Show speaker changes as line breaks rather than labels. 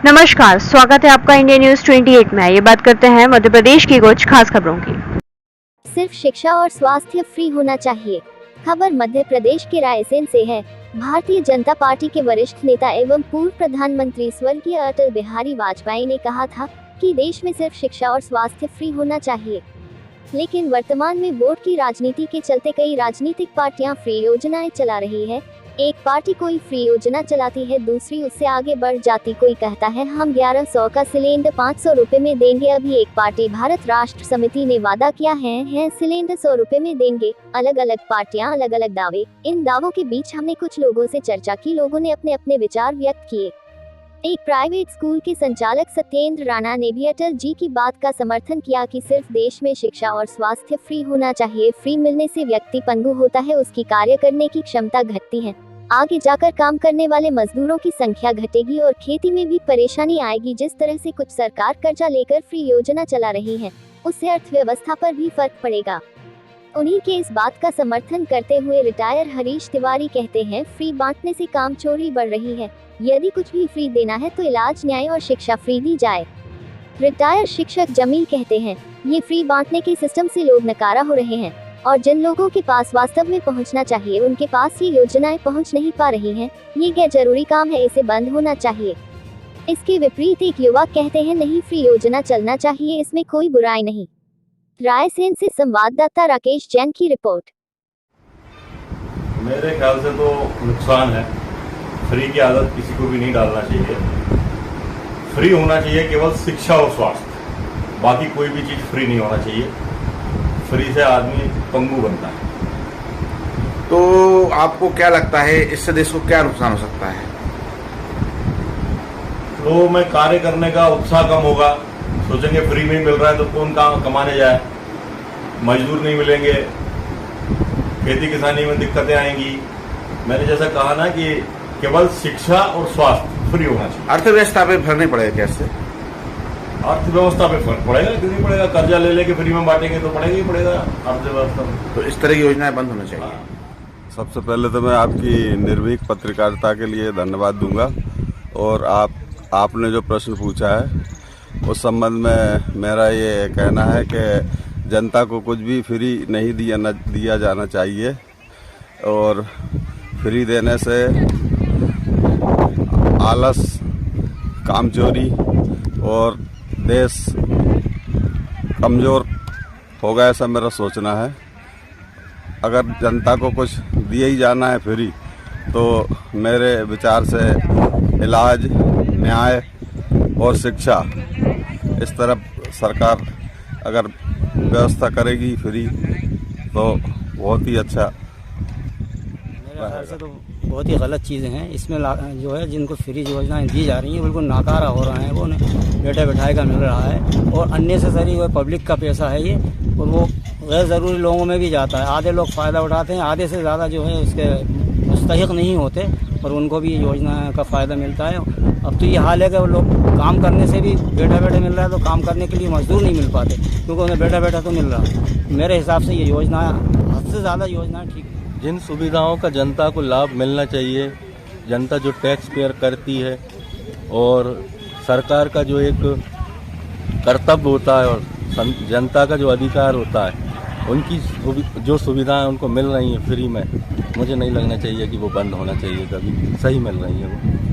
नमस्कार, स्वागत है आपका इंडिया न्यूज 28 में। ये बात करते हैं मध्य प्रदेश की कुछ खास खबरों की।
सिर्फ शिक्षा और स्वास्थ्य फ्री होना चाहिए। खबर मध्य प्रदेश के रायसेन से है। भारतीय जनता पार्टी के वरिष्ठ नेता एवं पूर्व प्रधानमंत्री स्वर्गीय अटल बिहारी वाजपेयी ने कहा था कि देश में सिर्फ शिक्षा और स्वास्थ्य फ्री होना चाहिए, लेकिन वर्तमान में वोट की राजनीति के चलते कई राजनीतिक पार्टियां फ्री योजनाएं चला रही है। एक पार्टी कोई फ्री योजना चलाती है, दूसरी उससे आगे बढ़ जाती। कोई कहता है हम 1100 का सिलेंडर 500 रुपए में देंगे। अभी एक पार्टी भारत राष्ट्र समिति ने वादा किया है सिलेंडर 100 रुपए में देंगे। अलग अलग पार्टियां, अलग अलग दावे। इन दावों के बीच हमने कुछ लोगों से चर्चा की। लोगों ने अपने अपने विचार व्यक्त किए। एक प्राइवेट स्कूल के संचालक सत्येंद्र राणा ने भी अटल जी की बात का समर्थन किया कि सिर्फ देश में शिक्षा और स्वास्थ्य फ्री होना चाहिए। फ्री मिलने से व्यक्ति पंगु होता है, उसकी कार्य करने की क्षमता घटती है। आगे जाकर काम करने वाले मजदूरों की संख्या घटेगी और खेती में भी परेशानी आएगी। जिस तरह से कुछ सरकार कर्जा लेकर फ्री योजना चला रही है, उससे अर्थव्यवस्था पर भी फर्क पड़ेगा। उन्हीं के इस बात का समर्थन करते हुए रिटायर हरीश तिवारी कहते हैं, फ्री बांटने से काम चोरी बढ़ रही है। यदि कुछ भी फ्री देना है तो इलाज, न्याय और शिक्षा फ्री दी जाए। रिटायर शिक्षक जमील कहते हैं, ये फ्री बांटने के सिस्टम से लोग नकारा हो रहे हैं और जिन लोगों के पास वास्तव में पहुंचना चाहिए उनके पास ये योजनाएं पहुंच नहीं पा रही हैं। ये गैर जरूरी काम है, इसे बंद होना चाहिए। इसके विपरीत एक युवा कहते हैं, नहीं, फ्री योजना चलना चाहिए, इसमें कोई बुराई नहीं। रायसेन से संवाददाता राकेश जैन की रिपोर्ट।
मेरे ख्याल से तो नुकसान है। फ्री की आदत किसी को भी नहीं डालना चाहिए। फ्री होना चाहिए केवल शिक्षा और स्वास्थ्य, बाकी कोई भी चीज़ फ्री नहीं होना चाहिए। फ्री से आदमी पंगु बनता है।
तो आपको क्या लगता है, इससे देश को क्या नुकसान हो सकता है?
लोगों में कार्य करने का उत्साह कम होगा। सोचेंगे फ्री में मिल रहा है तो कौन काम कमाने जाए, मजदूर नहीं मिलेंगे, खेती किसानी में दिक्कतें आएंगी। मैंने जैसा कहा ना कि केवल शिक्षा और स्वास्थ्य फ्री होना चाहिए।
अर्थव्यवस्था पे फर्क नहीं पड़ेगा कैसे?
अर्थव्यवस्था पे फर्क पड़ेगा, क्यों नहीं पड़ेगा? कर्जा ले लेके फ्री में बांटेंगे तो पड़ेगा ही पड़ेगा अर्थव्यवस्था में।
तो इस तरह की योजनाएं बंद होना चाहिए।
सबसे पहले तो मैं आपकी निर्भीक पत्रकारिता के लिए धन्यवाद दूंगा और आपने जो प्रश्न पूछा है उस संबंध में मेरा ये कहना है कि जनता को कुछ भी फ्री नहीं दिया जाना चाहिए और फ्री देने से आलस, कामचोरी और देश कमज़ोर होगा, ऐसा मेरा सोचना है। अगर जनता को कुछ दिए ही जाना है फ्री, तो मेरे विचार से इलाज, न्याय और शिक्षा, इस तरफ सरकार अगर व्यवस्था करेगी फ्री तो बहुत ही अच्छा।
मेरे ख्याल से तो बहुत ही गलत चीज़ें हैं। इसमें जो है जिनको फ्री योजनाएं दी जा रही हैं बिल्कुल नाकारा हो रहा है। वो बैठे बैठाए का मिल रहा है और अननेसेसरी वो पब्लिक का पैसा है ये, और वो गैर ज़रूरी लोगों में भी जाता है। आधे लोग फ़ायदा उठाते हैं, आधे से ज़्यादा जो है उसके मुस्तहिक नहीं होते और उनको भी योजना का फ़ायदा मिलता है। अब तो ये हाल है कि वो लोग काम करने से भी बैठे बैठे मिल रहा है, तो काम करने के लिए मजदूर नहीं मिल पाते क्योंकि उन्हें बैठा बैठा तो मिल रहा है। मेरे हिसाब से ये योजना हद से ज़्यादा योजना ठीक है।
जिन सुविधाओं का जनता को लाभ मिलना चाहिए, जनता जो टैक्स पेयर करती है और सरकार का जो एक कर्तव्य होता है और जनता का जो अधिकार होता है, उनकी जो सुविधाएं उनको मिल रही हैं फ्री में, मुझे नहीं लगना चाहिए कि वो बंद होना चाहिए। कभी सही मिल रही है वो।